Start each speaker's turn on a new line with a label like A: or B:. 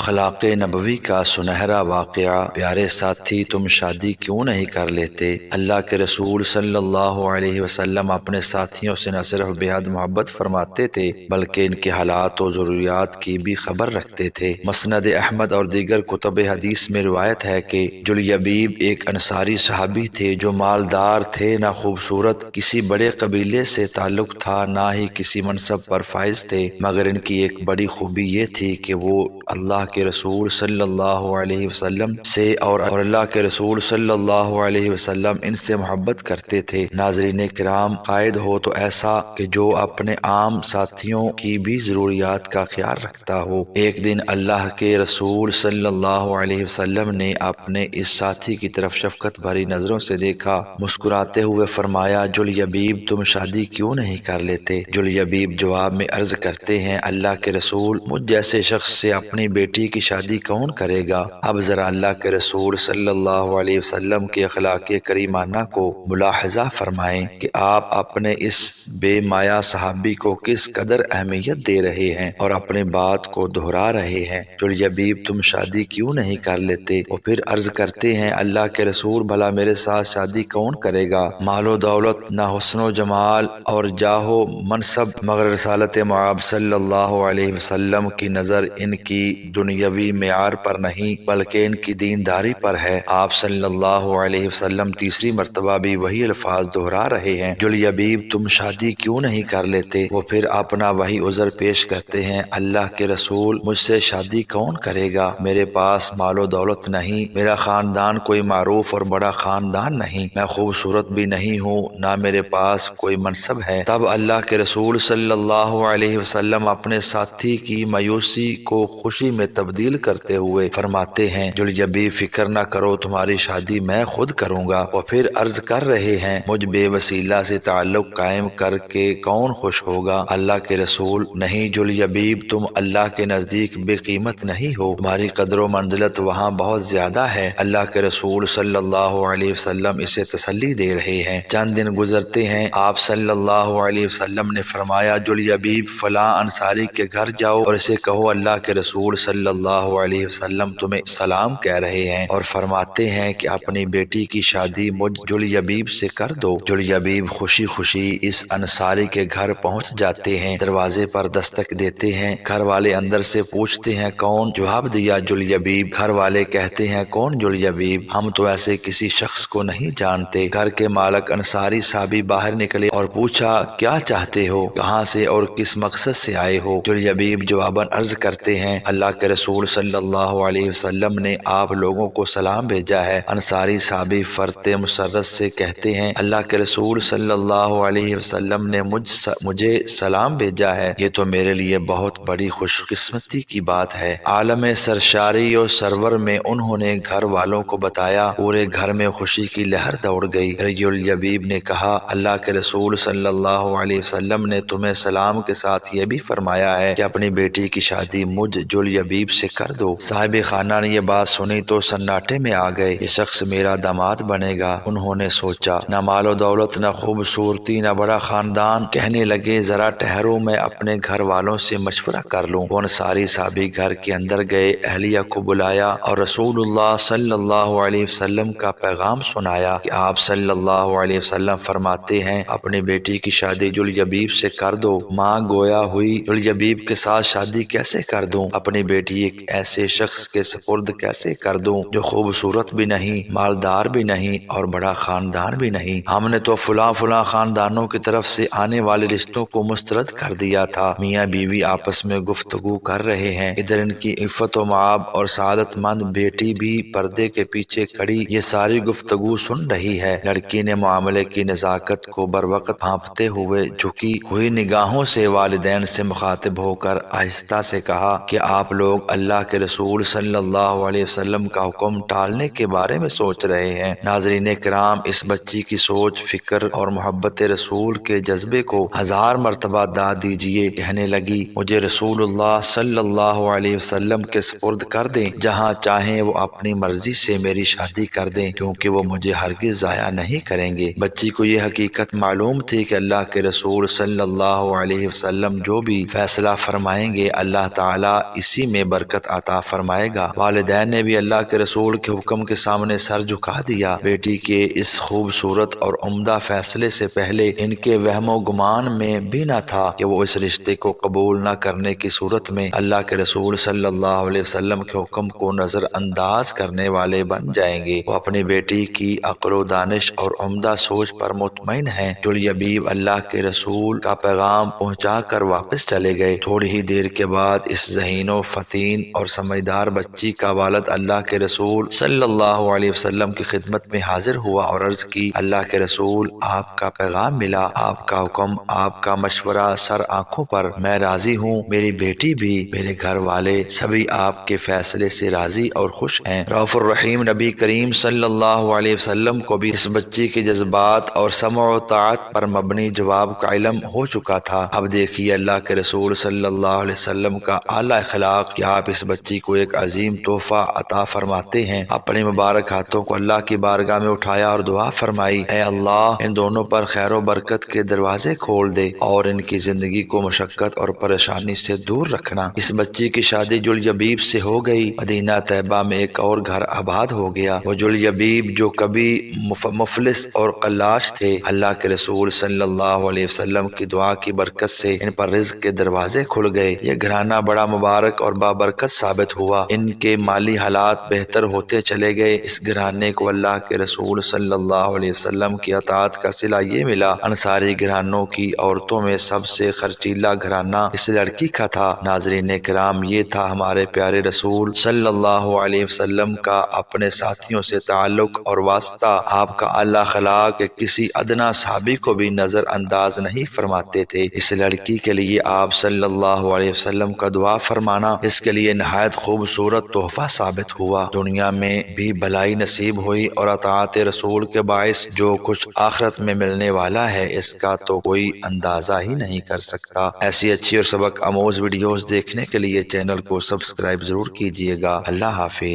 A: اخلاق نبوی کا سنہرا واقعہ۔ پیارے ساتھی، تم شادی کیوں نہیں کر لیتے؟ اللہ کے رسول صلی اللہ علیہ وسلم اپنے ساتھیوں سے نہ صرف بے حد محبت فرماتے تھے بلکہ ان کے حالات و ضروریات کی بھی خبر رکھتے تھے۔ مسند احمد اور دیگر کتب حدیث میں روایت ہے کہ جلیبیب ایک انصاری صحابی تھے جو مالدار تھے، نہ خوبصورت کسی بڑے قبیلے سے تعلق تھا، نہ ہی کسی منصب پر فائز تھے، مگر ان کی ایک بڑی خوبی یہ تھی کہ وہ اللہ کے رسول صلی اللہ علیہ وسلم سے اور اللہ کے رسول صلی اللہ علیہ وسلم ان سے محبت کرتے تھے۔ ناظرین کرام، قائد ہو تو ایسا کہ جو اپنے عام ساتھیوں کی بھی ضروریات کا خیال رکھتا ہو۔ ایک دن اللہ کے رسول صلی اللہ علیہ وسلم نے اپنے اس ساتھی کی طرف شفقت بھری نظروں سے دیکھا، مسکراتے ہوئے فرمایا، جلیبیب تم شادی کیوں نہیں کر لیتے؟ جلیبیب جواب میں عرض کرتے ہیں، اللہ کے رسول، مجھ جیسے شخص سے اپنی بیٹی کی شادی کون کرے گا؟ اب ذرا اللہ کے رسول صلی اللہ علیہ وسلم کے اخلاق کریمانہ کو ملاحظہ فرمائیں کہ آپ اپنے اس بے مایہ صحابی کو کس قدر اہمیت دے رہے ہیں اور اپنی بات کو دہرا رہے ہیں۔ جلیبیب تم شادی کیوں نہیں کر لیتے؟ وہ پھر عرض کرتے ہیں، اللہ کے رسول، بھلا میرے ساتھ شادی کون کرے گا؟ مال و دولت نہ حسن و جمال اور جاہ و منصب، مگر رسالت مآب صلی اللہ علیہ وسلم کی نظر ان کی دنیاوی معیار پر نہیں بلکہ ان کی دینداری پر ہے۔ آپ صلی اللہ علیہ وسلم تیسری مرتبہ بھی وہی الفاظ دہرا رہے ہیں، جلیبیب تم شادی کیوں نہیں کر لیتے؟ وہ پھر اپنا وہی عذر پیش کرتے ہیں، اللہ کے رسول، مجھ سے شادی کون کرے گا؟ میرے پاس مال و دولت نہیں، میرا خاندان کوئی معروف اور بڑا خاندان نہیں، میں خوبصورت بھی نہیں ہوں، نہ میرے پاس کوئی منصب ہے۔ تب اللہ کے رسول صلی اللہ علیہ وسلم اپنے ساتھی کی مایوسی کو خوشی میں تبدیل کرتے ہوئے فرماتے ہیں، جلیبیب فکر نہ کرو، تمہاری شادی میں خود کروں گا۔ وہ پھر عرض کر رہے ہیں، مجھ بے وسیلہ سے تعلق قائم کر کے کون خوش ہوگا؟ اللہ کے رسول، نہیں جلیبیب، تم اللہ کے نزدیک بے قیمت نہیں ہو، تمہاری قدر و منزلت وہاں بہت زیادہ ہے۔ اللہ کے رسول صلی اللہ علیہ وسلم اسے تسلی دے رہے ہیں۔ چند دن گزرتے ہیں، آپ صلی اللہ علیہ وسلم نے فرمایا، جلیبیب فلاں انصاری کے گھر جاؤ اور اسے کہو اللہ کے رسول صلی اللہ علیہ وسلم تمہیں سلام کہہ رہے ہیں اور فرماتے ہیں کہ اپنی بیٹی کی شادی مجھ جلیبیب سے کر دو۔ جلیبیب خوشی خوشی اس انصاری کے گھر پہنچ جاتے ہیں، دروازے پر دستک دیتے ہیں، گھر والے اندر سے پوچھتے ہیں کون؟ جواب دیا جلیبیب۔ گھر والے کہتے ہیں، کون جلیبیب؟ ہم تو ایسے کسی شخص کو نہیں جانتے۔ گھر کے مالک انصاری صحابی باہر نکلے اور پوچھا، کیا چاہتے ہو؟ کہاں سے اور کس مقصد سے آئے ہو؟ جلیبیب جواباً عرض کرتے ہیں، اللہ کے رسول صلی اللہ علیہ وسلم نے آپ لوگوں کو سلام بھیجا ہے۔ انصاری صحابی فرط مسرت سے کہتے ہیں، اللہ کے رسول صلی اللہ علیہ وسلم نے مجھے سلام بھیجا ہے، یہ تو میرے لیے بہت بڑی خوش قسمتی کی بات ہے۔ عالم سرشاری اور سرور میں انہوں نے گھر والوں کو بتایا، پورے گھر میں خوشی کی لہر دوڑ گئی۔ جلیبیب نے کہا، اللہ کے رسول صلی اللہ علیہ وسلم نے تمہیں سلام کے ساتھ یہ بھی فرمایا ہے کہ اپنی بیٹی کی شادی مجھ جلیبیب سے کر دو۔ صاحب خانہ نے یہ بات سنی تو سناٹے میں آ گئے، یہ شخص میرا داماد بنے گا۔ انہوں نے سوچا، نہ مال و دولت، نہ خوبصورتی، نہ بڑا خاندان۔ کہنے لگے، ذرا ٹھہرو، میں اپنے گھر والوں سے مشورہ کر لوں۔ وہ انصاری صحابی گھر کے اندر گئے، اہلیہ کو بلایا اور رسول اللہ صلی اللہ علیہ وسلم کا پیغام سنایا کہ آپ صلی اللہ علیہ وسلم فرماتے ہیں، اپنی بیٹی کی شادی جلیبیب سے کر دو۔ ماں گویا ہوئی، جلیبیب کے ساتھ شادی کیسے کر دوں؟ اپنی بیٹی ایک ایسے شخص کے سپرد کیسے کر دوں جو خوبصورت بھی نہیں، مالدار بھی نہیں اور بڑا خاندان بھی نہیں؟ ہم نے تو فلاں خاندانوں کی طرف سے آنے والے رشتوں کو مسترد کر دیا تھا۔ میاں بیوی آپس میں گفتگو کر رہے ہیں، ادھر ان کی عفت و معاب اور سعادت مند بیٹی بھی پردے کے پیچھے کھڑی یہ ساری گفتگو سن رہی ہے۔ لڑکی نے معاملے کی نزاکت کو بر وقت بھانپتے ہوئے جھکی ہوئی نگاہوں سے والدین سے مخاطب ہو کر آہستہ سے کہا کہ آپ لوگ اللہ کے رسول صلی اللہ علیہ وسلم کا حکم ٹالنے کے بارے میں سوچ رہے ہیں۔ ناظرین کرام، اس بچی کی سوچ، فکر اور محبت رسول کے جذبے کو 1000 مرتبہ داد دیجیے۔ کہنے لگی، مجھے رسول اللہ صلی اللہ علیہ وسلم کے سپرد کر دیں، جہاں چاہیں وہ اپنی مرضی سے میری شادی کر دیں، کیونکہ وہ مجھے ہرگز ضائع نہیں کریں گے۔ بچی کو یہ حقیقت معلوم تھی کہ اللہ کے رسول صلی اللہ علیہ وسلم جو بھی فیصلہ فرمائیں گے، اللہ تعالیٰ اسی میں برکت عطا فرمائے گا۔ والدین نے بھی اللہ کے رسول کے حکم کے سامنے سر جھکا دیا۔ بیٹی کے اس خوبصورت اور عمدہ فیصلے سے پہلے ان کے وہم و گمان میں بھی نہ تھا کہ وہ اس رشتے کو قبول نہ کرنے کی صورت میں اللہ کے رسول صلی اللہ علیہ وسلم کے حکم کو نظر انداز کرنے والے بن جائیں گے۔ وہ اپنی بیٹی کی عقل و دانش اور عمدہ سوچ پر مطمئن ہیں۔ جلیبیب اللہ کے رسول کا پیغام پہنچا کر واپس چلے گئے۔ تھوڑی ہی دیر کے بعد اس ذہین و فطین اور سمجھدار بچی کا والد اللہ کے رسول صلی اللہ علیہ وسلم کی خدمت میں حاضر ہوا اور عرض کی، اللہ کے رسول، آپ کا پیغام ملا، آپ کا حکم، آپ کا مشورہ سر آنکھوں پر، میں راضی ہوں، میری بیٹی بھی، میرے گھر والے سبھی آپ کے فیصلے سے راضی اور خوش ہیں۔ رؤوف الرحیم نبی کریم صلی اللہ علیہ وسلم کو بھی اس بچی کے جذبات اور سمع و طاعت پر مبنی جواب کا علم ہو چکا تھا۔ اب دیکھیے اللہ کے رسول صلی اللہ علیہ وسلم کا اعلیٰ اخلاق کہ آپ اس بچی کو ایک عظیم تحفہ عطا فرماتے ہیں۔ اپنے مبارک ہاتھوں کو اللہ کی بارگاہ میں اٹھایا اور دعا فرمائی، اے اللہ ان دونوں پر خیر و برکت کے دروازے کھول دے اور ان کی زندگی کو مشقت اور پریشانی سے دور رکھنا۔ اس بچی کی شادی جلیبیب سے ہو گئی۔ مدینہ طیبہ میں ایک اور گھر آباد ہو گیا۔ وہ جلیبیب جو کبھی مفلس اور قلاش تھے، اللہ کے رسول صلی اللہ علیہ وسلم کی دعا کی برکت سے ان پر رزق کے دروازے کھل گئے۔ یہ گھرانہ بڑا مبارک اور بابرکت ثابت ہوا۔ ان کے مالی حالات بہتر ہوتے چلے گئے۔ اس گھرانے کو اللہ کے رسول صلی اللہ علیہ وسلم کی اطاعت کا صلہ یہ ملا، انصاری گھرانوں کی عورتوں میں سب سے خرچیلا گھرانہ اس لڑکی کا تھا۔ ناظرین کرام، یہ تھا ہمارے پیارے رسول صلی اللہ علیہ وسلم کا اپنے ساتھیوں سے تعلق اور واسطہ۔ آپ کا اعلیٰ اخلاق کہ کسی ادنا صحابی کو بھی نظر انداز نہیں فرماتے تھے۔ اس لڑکی کے لیے آپ صلی اللہ علیہ وسلم کا دعا فرمانا اس کے لیے نہایت خوبصورت تحفہ ثابت ہوا۔ دنیا میں بھی بھلائی نصیب ہوئی اور اطاعت رسول کے باعث جو کچھ آخرت میں ملنے والا ہے اس کا تو کوئی اندازہ ہی نہیں کر سکتا۔ ایسی اچھی اور سبق آموز ویڈیوز دیکھنے کے لیے چینل کو سبسکرائب ضرور کیجیے گا۔ اللہ حافظ۔